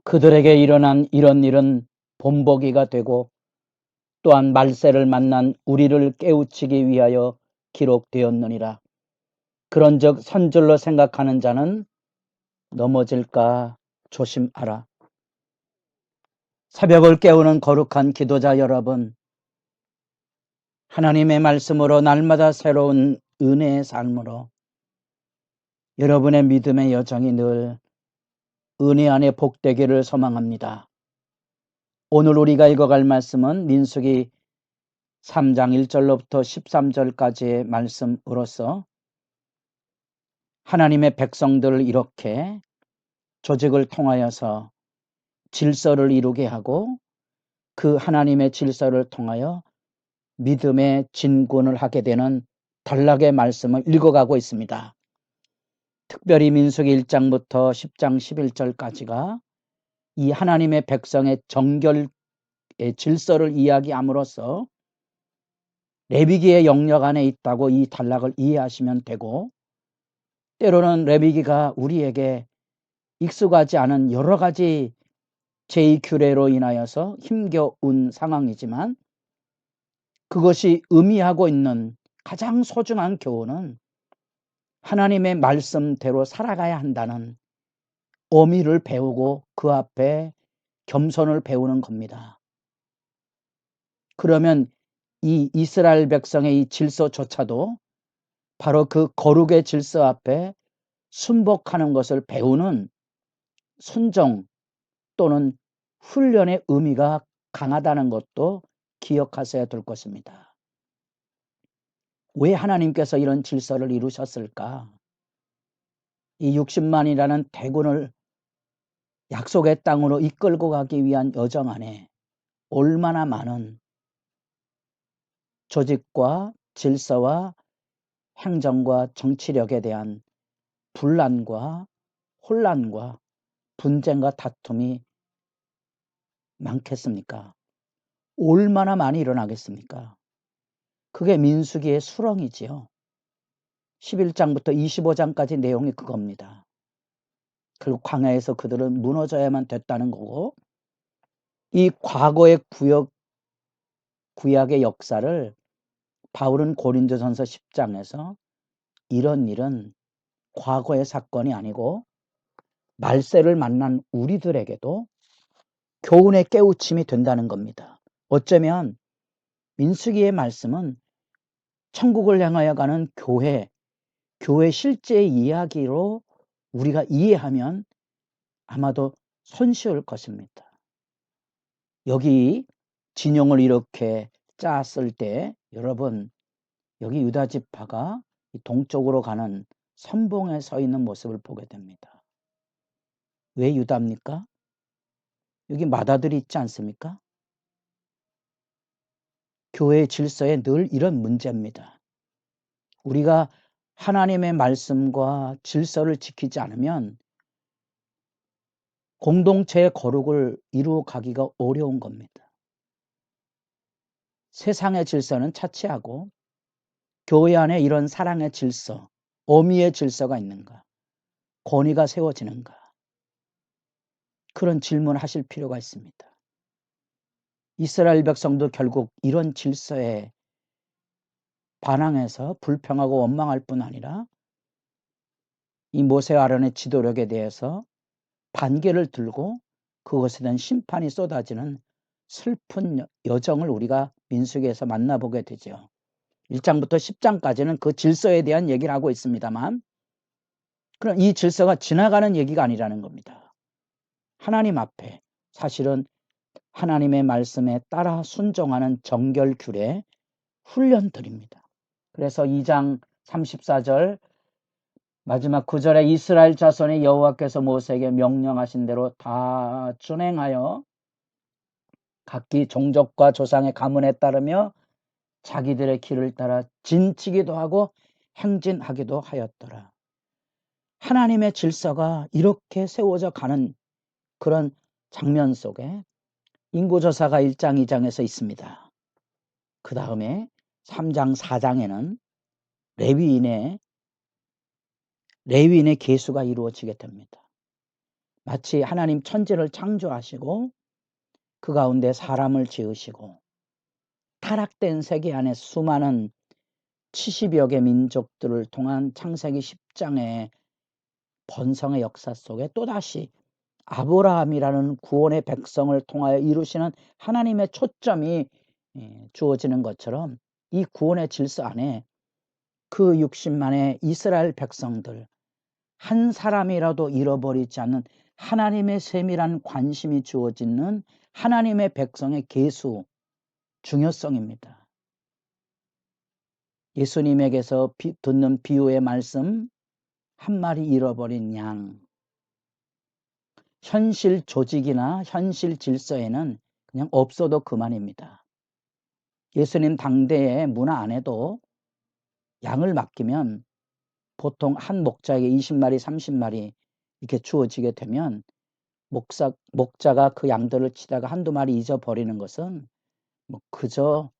그들에게 일어난 이런 일은 본보기가 되고 또한 말세를 만난 우리를 깨우치기 위하여 기록되었느니라. 그런즉 선줄로 생각하는 자는 넘어질까 조심하라. 새벽을 깨우는 거룩한 기도자 여러분, 하나님의 말씀으로 날마다 새로운 은혜의 삶으로 여러분의 믿음의 여정이 늘 은혜 안에 복되기를 소망합니다. 오늘 우리가 읽어갈 말씀은 민수기 3장 1절로부터 13절까지의 말씀으로서 하나님의 백성들을 이렇게 조직을 통하여서 질서를 이루게 하고 그 하나님의 질서를 통하여 믿음의 진군을 하게 되는 단락의 말씀을 읽어가고 있습니다. 특별히 민수기 1장부터 10장 11절까지가 이 하나님의 백성의 정결의 질서를 이야기함으로써 레위기의 영역 안에 있다고 이 단락을 이해하시면 되고, 때로는 레위기가 우리에게 익숙하지 않은 여러 가지 제2규례로 인하여서 힘겨운 상황이지만 그것이 의미하고 있는 가장 소중한 교훈은 하나님의 말씀대로 살아가야 한다는 어미를 배우고 그 앞에 겸손을 배우는 겁니다. 그러면 이 이스라엘 백성의 이 질서조차도 바로 그 거룩의 질서 앞에 순복하는 것을 배우는 순종 또는 훈련의 의미가 강하다는 것도 기억하셔야 될 것입니다. 왜 하나님께서 이런 질서를 이루셨을까? 이 60만이라는 대군을 약속의 땅으로 이끌고 가기 위한 여정 안에 얼마나 많은 조직과 질서와 행정과 정치력에 대한 분란과 혼란과 분쟁과 다툼이 많겠습니까? 얼마나 많이 일어나겠습니까? 그게 민수기의 수렁이지요. 11장부터 25장까지 내용이 그겁니다. 결국 광야에서 그들은 무너져야만 됐다는 거고, 이 과거의 구약의 역사를 바울은 고린도전서 10장에서 이런 일은 과거의 사건이 아니고 말세를 만난 우리들에게도 교훈의 깨우침이 된다는 겁니다. 어쩌면 민수기의 말씀은 천국을 향하여 가는 교회 실제 이야기로 우리가 이해하면 아마도 손쉬울 것입니다. 여기 진영을 이렇게 짰을 때 여러분, 여기 유다 지파가 동쪽으로 가는 선봉에 서 있는 모습을 보게 됩니다. 왜 유다입니까? 여기 맏아들이 있지 않습니까? 교회의 질서에 늘 이런 문제입니다. 우리가 하나님의 말씀과 질서를 지키지 않으면 공동체의 거룩을 이루어가기가 어려운 겁니다. 세상의 질서는 차치하고 교회 안에 이런 사랑의 질서, 어미의 질서가 있는가? 권위가 세워지는가? 그런 질문을 하실 필요가 있습니다. 이스라엘 백성도 결국 이런 질서에 반항해서 불평하고 원망할 뿐 아니라 이 모세와 아론의 지도력에 대해서 반개를 들고 그것에 대한 심판이 쏟아지는 슬픈 여정을 우리가 민수기에서 만나보게 되죠. 1장부터 10장까지는 그 질서에 대한 얘기를 하고 있습니다만, 그럼 이 질서가 지나가는 얘기가 아니라는 겁니다. 하나님 앞에 사실은 하나님의 말씀에 따라 순종하는 정결규례 훈련들입니다. 그래서 2장 34절 마지막 9절에 이스라엘 자손이 여호와께서 모세에게 명령하신 대로 다 준행하여 각기 종족과 조상의 가문에 따르며 자기들의 길을 따라 진치기도 하고 행진하기도 하였더라. 하나님의 질서가 이렇게 세워져 가는 그런 장면 속에 인구조사가 1장 2장에서 있습니다. 그 다음에 3장 4장에는 레위인의 계수가 이루어지게 됩니다. 마치 하나님 천지를 창조하시고 그 가운데 사람을 지으시고 타락된 세계 안에 수많은 70여 개 민족들을 통한 창세기 10장의 번성의 역사 속에 또다시 아브라함이라는 구원의 백성을 통하여 이루시는 하나님의 초점이 주어지는 것처럼 이 구원의 질서 안에 그 60만의 이스라엘 백성들 한 사람이라도 잃어버리지 않는 하나님의 세밀한 관심이 주어지는 하나님의 백성의 계수 중요성입니다. 예수님에게서 듣는 비유의 말씀, 한 마리 잃어버린 양. 현실 조직이나 현실 질서에는 그냥 없어도 그만입니다. 예수님 당대의 문화 안에도 양을 맡기면 보통 한 목자에게 20마리, 30마리 이렇게 주어지게 되면 목자가 그 양들을 치다가 한두 마리 잊어버리는 것은 뭐 그저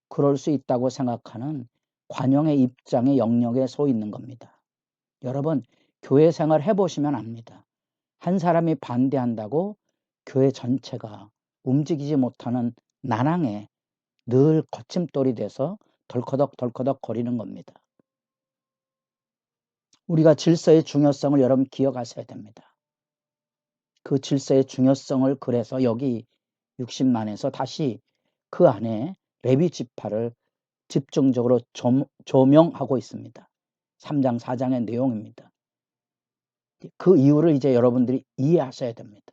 그럴 수 있다고 생각하는 관용의 입장의 영역에 서 있는 겁니다. 여러분, 교회 생활 해보시면 압니다. 한 사람이 반대한다고 교회 전체가 움직이지 못하는 난항에 늘 거침돌이 돼서 덜커덕 거리는 겁니다. 우리가 질서의 중요성을 여러분 기억하셔야 됩니다. 그 질서의 중요성을 그래서 여기 60만에서 다시 그 안에 레위 지파를 집중적으로 조명하고 있습니다. 3장 4장의 내용입니다. 그 이유를 이제 여러분들이 이해하셔야 됩니다.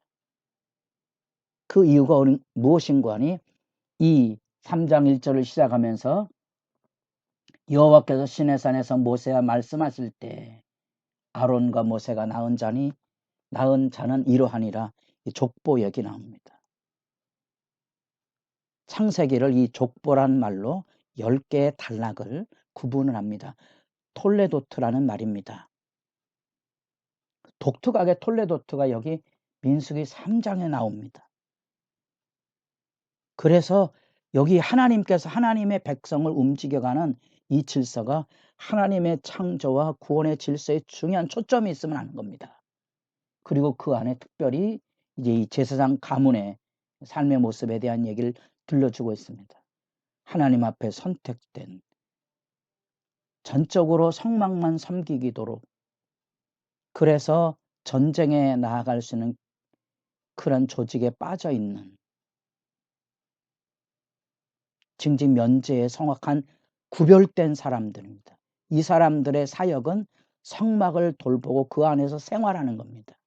그 이유가 무엇인가 하니 이 3장 1절을 시작하면서 여호와께서 시내산에서 모세와 말씀하실 때 아론과 모세가 낳은 자는 이러하니라. 족보 얘기 나옵니다. 창세기를 이 족보란 말로 10개의 단락을 구분을 합니다. 톨레도트라는 말입니다. 독특하게 톨레도트가 여기 민수기 3장에 나옵니다. 그래서 여기 하나님께서 하나님의 백성을 움직여가는 이 질서가 하나님의 창조와 구원의 질서에 중요한 초점이 있으면 하는 겁니다. 그리고 그 안에 특별히 이제 이 제사장 가문의 삶의 모습에 대한 얘기를 들려주고 있습니다. 하나님 앞에 선택된 전적으로 성막만 섬기기도록 그래서 전쟁에 나아갈 수 있는 그런 조직에 빠져 있는 징징 면제에 성악한 구별된 사람들입니다. 이 사람들의 사역은 성막을 돌보고 그 안에서 생활하는 겁니다.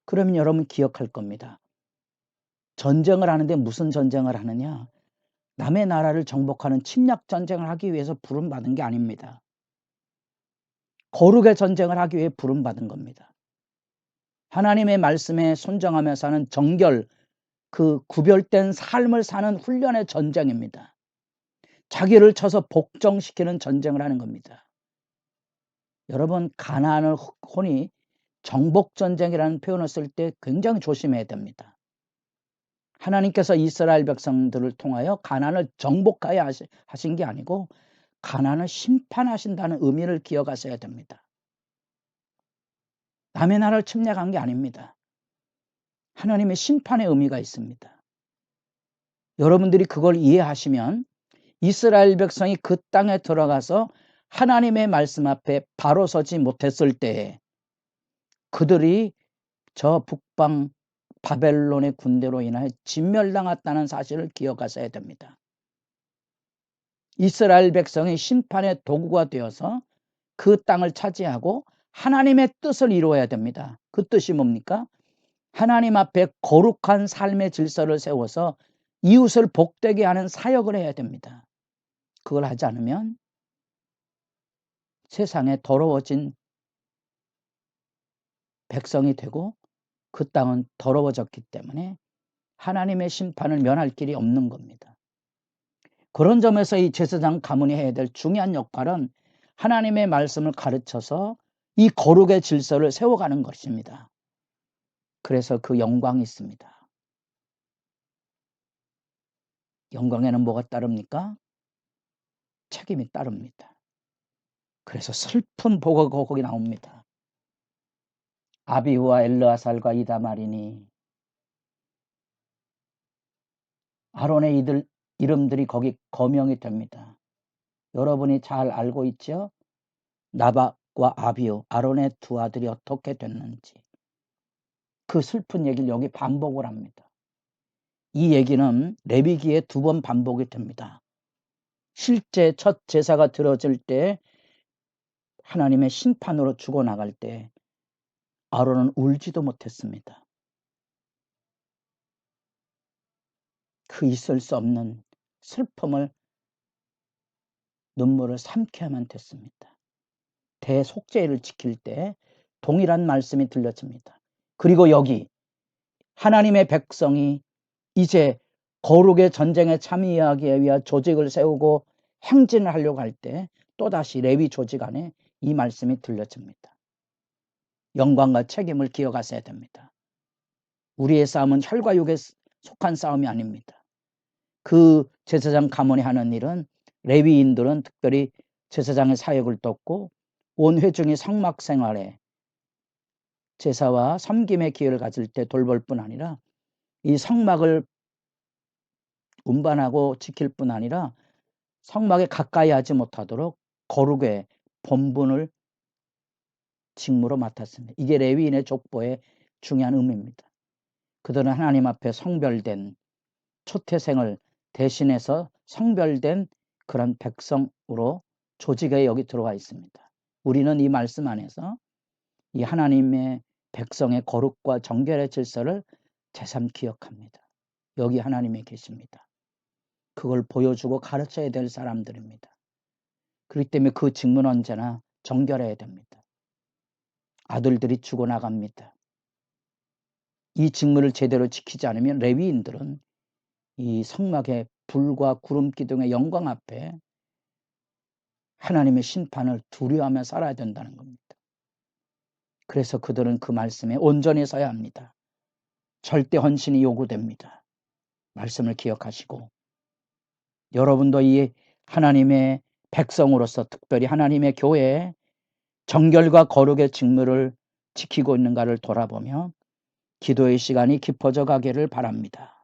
그러면 여러분 기억할 겁니다. 전쟁을 하는데 무슨 전쟁을 하느냐? 남의 나라를 정복하는 침략 전쟁을 하기 위해서 부름받은 게 아닙니다. 거룩의 전쟁을 하기 위해 부름받은 겁니다. 하나님의 말씀에 순종하며 사는 정결, 그 구별된 삶을 사는 훈련의 전쟁입니다. 자기를 쳐서 복종시키는 전쟁을 하는 겁니다. 여러분, 가나안을 혼이 정복전쟁이라는 표현을 쓸 때 굉장히 조심해야 됩니다. 하나님께서 이스라엘 백성들을 통하여 가나안을 정복하여 하신 게 아니고 가나안을 심판하신다는 의미를 기억하셔야 됩니다. 남의 나라를 침략한 게 아닙니다. 하나님의 심판의 의미가 있습니다. 여러분들이 그걸 이해하시면 이스라엘 백성이 그 땅에 들어가서 하나님의 말씀 앞에 바로 서지 못했을 때에 그들이 저 북방 바벨론의 군대로 인하여 진멸당했다는 사실을 기억하셔야 됩니다. 이스라엘 백성이 심판의 도구가 되어서 그 땅을 차지하고 하나님의 뜻을 이루어야 됩니다. 그 뜻이 뭡니까? 하나님 앞에 거룩한 삶의 질서를 세워서 이웃을 복되게 하는 사역을 해야 됩니다. 그걸 하지 않으면 세상에 더러워진 백성이 되고 그 땅은 더러워졌기 때문에 하나님의 심판을 면할 길이 없는 겁니다. 그런 점에서 이 제사장 가문이 해야 될 중요한 역할은 하나님의 말씀을 가르쳐서 이 거룩의 질서를 세워가는 것입니다. 그래서 그 영광이 있습니다. 영광에는 뭐가 따릅니까? 책임이 따릅니다. 그래서 슬픈 보고가 거기 나옵니다. 아비후와 엘르아살과 이다말이니 아론의 이름들이 거기 거명이 됩니다. 여러분이 잘 알고 있죠? 나박과 아비후, 아론의 두 아들이 어떻게 됐는지. 그 슬픈 얘기를 여기 반복을 합니다. 이 얘기는 레위기에 2번 반복이 됩니다. 실제 첫 제사가 드려질 때 하나님의 심판으로 죽어나갈 때 아론은 울지도 못했습니다. 그 있을 수 없는 슬픔을 눈물을 삼켜야만 됐습니다. 대속죄를 지킬 때 동일한 말씀이 들려집니다. 그리고 여기 하나님의 백성이 이제 거룩의 전쟁에 참여하기 위한 조직을 세우고 행진을 하려고 할 때 또다시 레위 조직 안에 이 말씀이 들려집니다. 영광과 책임을 기억하셔야 됩니다. 우리의 싸움은 혈과 육에 속한 싸움이 아닙니다. 그 제사장 가문이 하는 일은 레위인들은 특별히 제사장의 사역을 돕고 온 회중이 성막 생활에 제사와 섬김의 기회를 가질 때 돌볼 뿐 아니라 이 성막을 운반하고 지킬 뿐 아니라 성막에 가까이 하지 못하도록 거룩의 본분을 직무로 맡았습니다. 이게 레위인의 족보의 중요한 의미입니다. 그들은 하나님 앞에 성별된 초태생을 대신해서 성별된 그런 백성으로 조직에 여기 들어와 있습니다. 우리는 이 말씀 안에서 이 하나님의 백성의 거룩과 정결의 질서를 새삼 기억합니다. 여기 하나님이 계십니다. 그걸 보여주고 가르쳐야 될 사람들입니다. 그렇기 때문에 그 직무는 언제나 정결해야 됩니다. 아들들이 죽어나갑니다. 이 직무를 제대로 지키지 않으면 레위인들은 이 성막의 불과 구름 기둥의 영광 앞에 하나님의 심판을 두려워하며 살아야 된다는 겁니다. 그래서 그들은 그 말씀에 온전히 서야 합니다. 절대 헌신이 요구됩니다. 말씀을 기억하시고 여러분도 이 하나님의 백성으로서 특별히 하나님의 교회에 정결과 거룩의 직무를 지키고 있는가를 돌아보며 기도의 시간이 깊어져 가기를 바랍니다.